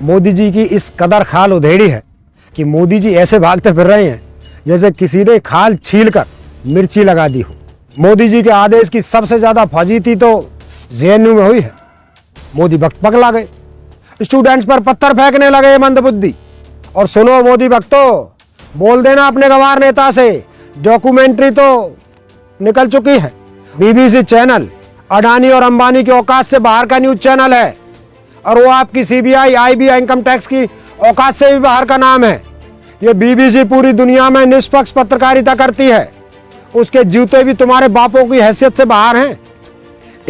मोदी जी की इस कदर खाल उधेड़ी है कि मोदी जी ऐसे भागते फिर रहे हैं जैसे किसी ने खाल छीलकर मिर्ची लगा दी हो। मोदी जी के आदेश की सबसे ज्यादा फजीती तो जेएनयू में हुई है। मोदी भक्त पगला गए, स्टूडेंट्स पर पत्थर फेंकने लगे मंदबुद्धि। और सुनो मोदी भक्तों, बोल देना अपने गंवार नेता से, डॉक्यूमेंट्री तो निकल चुकी है। बीबीसी चैनल अडानी और अंबानी की औकात से बाहर का न्यूज चैनल है और वो आपकी सीबीआई, आईबी, इनकम टैक्स की औकात से भी बाहर का नाम है। ये बीबीसी पूरी दुनिया में निष्पक्ष पत्रकारिता करती है। उसके जूते भी तुम्हारे बापों की हैसियत से बाहर हैं।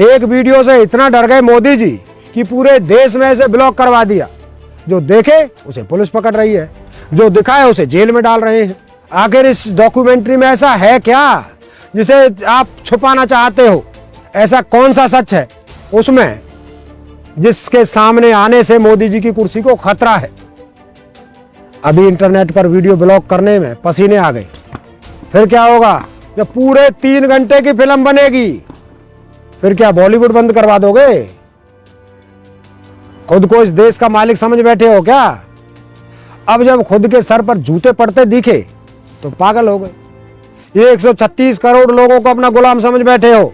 एक वीडियो से इतना डर गए मोदी जी कि पूरे देश में इसे ब्लॉक करवा दिया। जो देखे उसे पुलिस पकड़ रही है, जो दिखाए उसे जेल में डाल रहे हैं। आखिर इस डॉक्यूमेंट्री में ऐसा है क्या जिसे आप छुपाना चाहते हो? ऐसा कौन सा सच है उसमें जिसके सामने आने से मोदी जी की कुर्सी को खतरा है? अभी इंटरनेट पर वीडियो ब्लॉक करने में पसीने आ गए, फिर क्या होगा जब पूरे 3 घंटे की फिल्म बनेगी? फिर क्या बॉलीवुड बंद करवा दोगे? खुद को इस देश का मालिक समझ बैठे हो क्या? अब जब खुद के सर पर जूते पड़ते दिखे तो पागल हो गए। ये 136 करोड़ लोगों को अपना गुलाम समझ बैठे हो।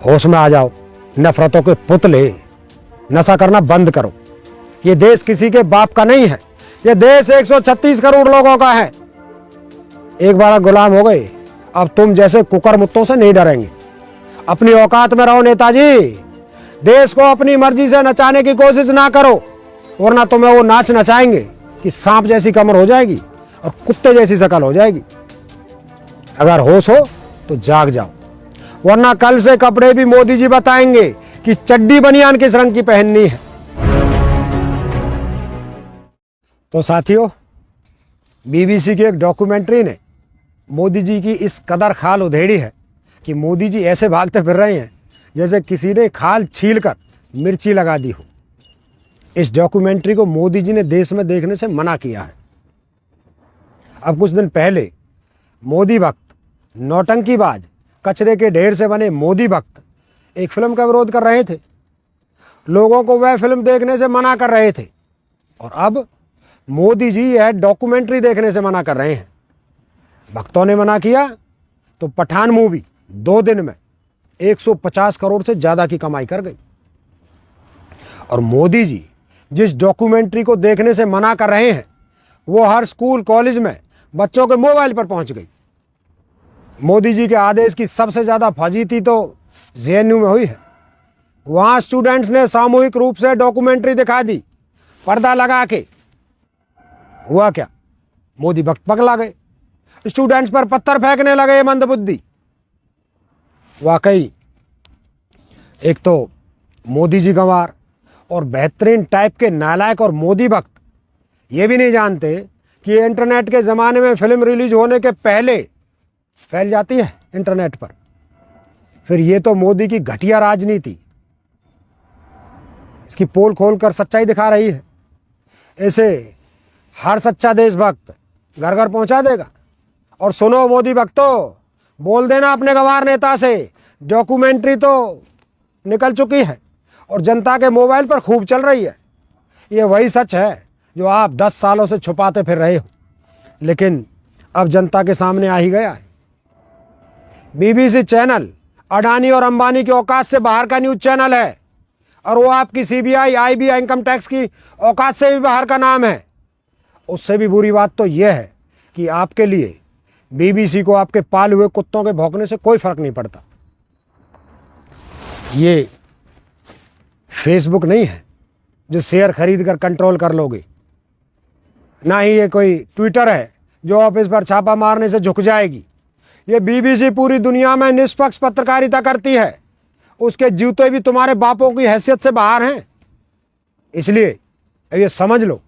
होश में आ जाओ, नफरतों के पुतले, नशा करना बंद करो। ये देश किसी के बाप का नहीं है, ये देश 136 करोड़ लोगों का है। एक बार गुलाम हो गए, अब तुम जैसे कुकर मुत्तों से नहीं डरेंगे। अपनी औकात में रहो नेताजी। देश को अपनी मर्जी से नचाने की कोशिश ना करो, वरना तुम्हें वो नाच नचाएंगे कि सांप जैसी कमर हो जाएगी और कुत्ते जैसी शकल हो जाएगी। अगर होश हो तो जाग जाओ, वरना कल से कपड़े भी मोदी जी बताएंगे कि चड्डी बनियान किस रंग की पहननी है। तो साथियों, बीबीसी की एक डॉक्यूमेंट्री ने मोदी जी की इस कदर खाल उधेड़ी है कि मोदी जी ऐसे भागते फिर रहे हैं जैसे किसी ने खाल छीलकर मिर्ची लगा दी हो। इस डॉक्यूमेंट्री को मोदी जी ने देश में देखने से मना किया है। अब कुछ दिन पहले मोदी भक्त, नौटंकीबाज, कचरे के ढेर से बने मोदी भक्त एक फिल्म का विरोध कर रहे थे। लोगों को वह फिल्म देखने से मना कर रहे थे और अब मोदी जी यह डॉक्यूमेंट्री देखने से मना कर रहे हैं। भक्तों ने मना किया तो पठान मूवी 2 दिन में 150 करोड़ से ज्यादा की कमाई कर गई। और मोदी जी जिस डॉक्यूमेंट्री को देखने से मना कर रहे हैं वो हर स्कूल कॉलेज में बच्चों के मोबाइल पर पहुंच गई। मोदी जी के आदेश की सबसे ज्यादा फजीती तो जेएनयू में हुई है। वहां स्टूडेंट्स ने सामूहिक रूप से डॉक्यूमेंट्री दिखा दी, पर्दा लगा के। हुआ क्या? मोदी भक्त पगला गए, स्टूडेंट्स पर पत्थर फेंकने लगे मंदबुद्धि। वाकई एक तो मोदी जी गंवार और बेहतरीन टाइप के नालायक और मोदी भक्त ये भी नहीं जानते कि इंटरनेट के ज़माने में फिल्म रिलीज होने के पहले फैल जाती है इंटरनेट पर। फिर ये तो मोदी की घटिया राजनीति इसकी पोल खोल कर सच्चाई दिखा रही है। ऐसे हर सच्चा देशभक्त घर घर पहुंचा देगा। और सुनो मोदी भक्तों, बोल देना अपने गंवार नेता से, डॉक्यूमेंट्री तो निकल चुकी है और जनता के मोबाइल पर खूब चल रही है। ये वही सच है जो आप 10 सालों से छुपाते फिर रहे हो, लेकिन अब जनता के सामने आ ही गया है। बीबीसी चैनल अडानी और अंबानी की औकात से बाहर का न्यूज चैनल है और वो आपकी सीबीआई, आईबी, इनकम टैक्स की औकात से भी बाहर का नाम है। उससे भी बुरी बात तो यह है कि आपके लिए बीबीसी को आपके पाले हुए कुत्तों के भौंकने से कोई फर्क नहीं पड़ता। ये फेसबुक नहीं है जो शेयर खरीद कर कंट्रोल कर लोगे, ना ही ये कोई ट्विटर है जो ऑफिस पर छापा मारने से झुक जाएगी। ये बीबीसी पूरी दुनिया में निष्पक्ष पत्रकारिता करती है। उसके जूते भी तुम्हारे बापों की हैसियत से बाहर हैं। इसलिए ये समझ लो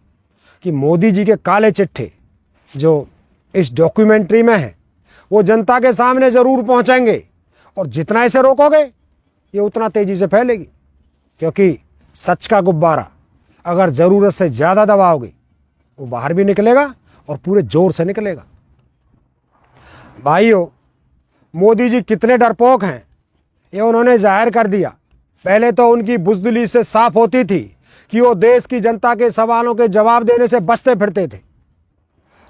कि मोदी जी के काले चिट्ठे जो इस डॉक्यूमेंट्री में है वो जनता के सामने जरूर पहुंचेंगे और जितना इसे रोकोगे ये उतना तेजी से फैलेगी, क्योंकि सच का गुब्बारा अगर ज़रूरत से ज़्यादा दबाओगे वो बाहर भी निकलेगा और पूरे जोर से निकलेगा। भाइयों, मोदी जी कितने डरपोक हैं ये उन्होंने जाहिर कर दिया। पहले तो उनकी बुज़दिली से साफ होती थी कि वो देश की जनता के सवालों के जवाब देने से बचते फिरते थे।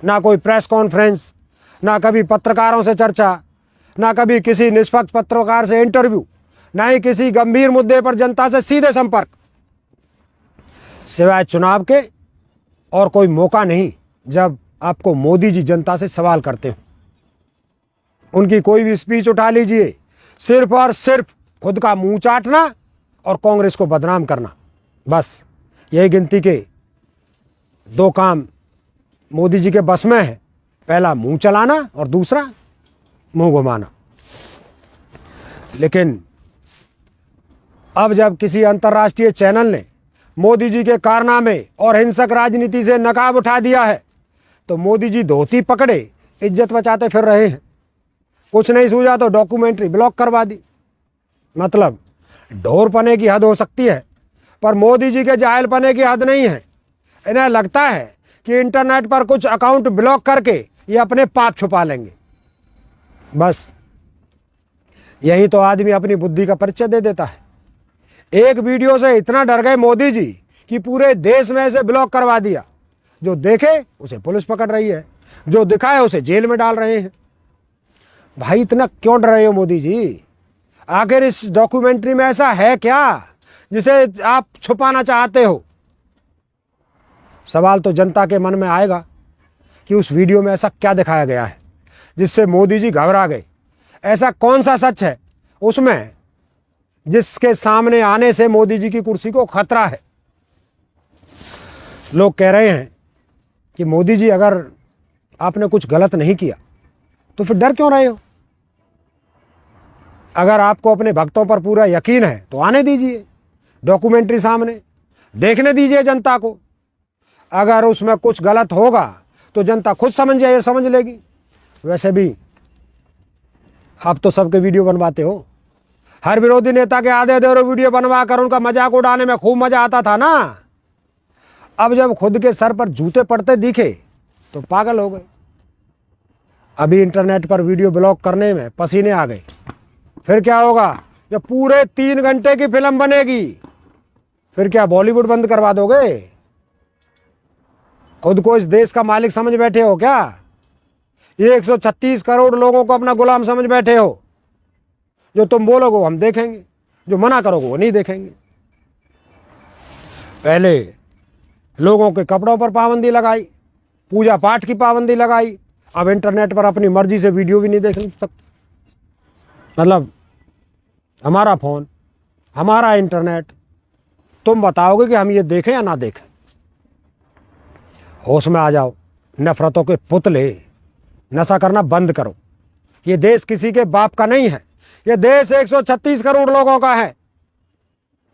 ना कोई प्रेस कॉन्फ्रेंस, ना कभी पत्रकारों से चर्चा, ना कभी किसी निष्पक्ष पत्रकार से इंटरव्यू, ना ही किसी गंभीर मुद्दे पर जनता से सीधे संपर्क। सिवाय चुनाव के और कोई मौका नहीं जब आपको मोदी जी जनता से सवाल करते हो। उनकी कोई भी स्पीच उठा लीजिए, सिर्फ और सिर्फ खुद का मुंह चाटना और कांग्रेस को बदनाम करना, बस यही गिनती के दो काम मोदी जी के बस में है। पहला मुंह चलाना और दूसरा मुंह घुमाना। लेकिन अब जब किसी अंतर्राष्ट्रीय चैनल ने मोदी जी के कारनामे और हिंसक राजनीति से नकाब उठा दिया है तो मोदी जी धोती पकड़े इज्जत बचाते फिर रहे हैं। कुछ नहीं सूझा तो डॉक्यूमेंट्री ब्लॉक करवा दी। मतलब ढोरपने की हद हो सकती है, पर मोदी जी के जाहिलपने की हद नहीं है। इन्हें लगता है कि इंटरनेट पर कुछ अकाउंट ब्लॉक करके ये अपने पाप छुपा लेंगे। बस यही तो आदमी अपनी बुद्धि का परिचय दे देता है। एक वीडियो से इतना डर गए मोदी जी कि पूरे देश में इसे ब्लॉक करवा दिया। जो देखे उसे पुलिस पकड़ रही है, जो दिखाए उसे जेल में डाल रहे हैं। भाई इतना क्यों डर रहे हो मोदी जी? आखिर इस डॉक्यूमेंट्री में ऐसा है क्या जिसे आप छुपाना चाहते हो? सवाल तो जनता के मन में आएगा कि उस वीडियो में ऐसा क्या दिखाया गया है जिससे मोदी जी घबरा गए। ऐसा कौन सा सच है उसमें जिसके सामने आने से मोदी जी की कुर्सी को खतरा है? लोग कह रहे हैं कि मोदी जी अगर आपने कुछ गलत नहीं किया तो फिर डर क्यों रहे हो? अगर आपको अपने भक्तों पर पूरा यकीन है तो आने दीजिए, डॉक्यूमेंट्री सामने देखने दीजिए जनता को। अगर उसमें कुछ गलत होगा तो जनता खुद समझ लेगी। वैसे भी आप तो सबके वीडियो बनवाते हो। हर विरोधी नेता के आधे अधूरे वीडियो बनवा कर उनका मजाक उड़ाने में खूब मजा आता था ना। अब जब खुद के सर पर जूते पड़ते दिखे तो पागल हो गए। अभी इंटरनेट पर वीडियो ब्लॉक करने में पसीने आ गए। फिर क्या होगा जब पूरे 3 घंटे की फिल्म बनेगी? फिर क्या बॉलीवुड बंद करवा दोगे? खुद को इस देश का मालिक समझ बैठे हो क्या? ये 136 करोड़ लोगों को अपना गुलाम समझ बैठे हो। जो तुम बोलोगे वो हम देखेंगे, जो मना करोगे वो नहीं देखेंगे। पहले लोगों के कपड़ों पर पाबंदी लगाई, पूजा पाठ की पाबंदी लगाई, अब इंटरनेट पर अपनी मर्जी से वीडियो भी नहीं देख सकते। मतलब हमारा फोन, हमारा इंटरनेट, तुम बताओगे कि हम ये देखें या ना देखें। होश में आ जाओ, नफरतों के पुतले, नशा करना बंद करो। ये देश किसी के बाप का नहीं है, ये देश 136 करोड़ लोगों का है।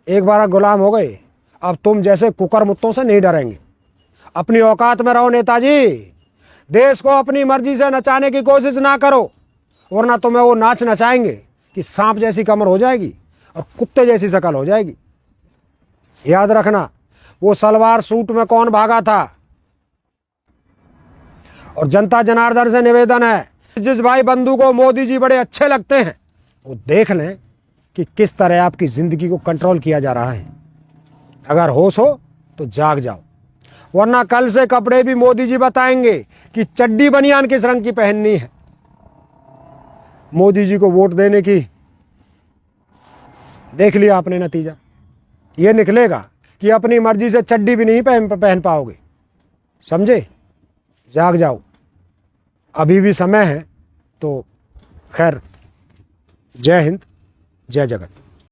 एक बार गुलाम हो गए, अब तुम जैसे कुकर मुत्तों से नहीं डरेंगे। अपनी औकात में रहो नेताजी। देश को अपनी मर्जी से नचाने की कोशिश ना करो, वरना तुम्हें वो नाच नचाएंगे कि सांप जैसी कमर हो जाएगी और कुत्ते जैसी शक्ल हो जाएगी। याद रखना, वो सलवार सूट में कौन भागा था। और जनता जनार्दन से निवेदन है, जिस भाई बंधु को मोदी जी बड़े अच्छे लगते हैं वो देख लें कि किस तरह आपकी जिंदगी को कंट्रोल किया जा रहा है। अगर होश हो तो जाग जाओ, वरना कल से कपड़े भी मोदी जी बताएंगे कि चड्डी बनियान किस रंग की पहननी है। मोदी जी को वोट देने की देख लिया आपने नतीजा। ये निकलेगा कि अपनी मर्जी से चड्डी भी नहीं पहन पाओगे। समझे? जाग जाओ, अभी भी समय है। तो खैर, जय हिंद, जय जगत।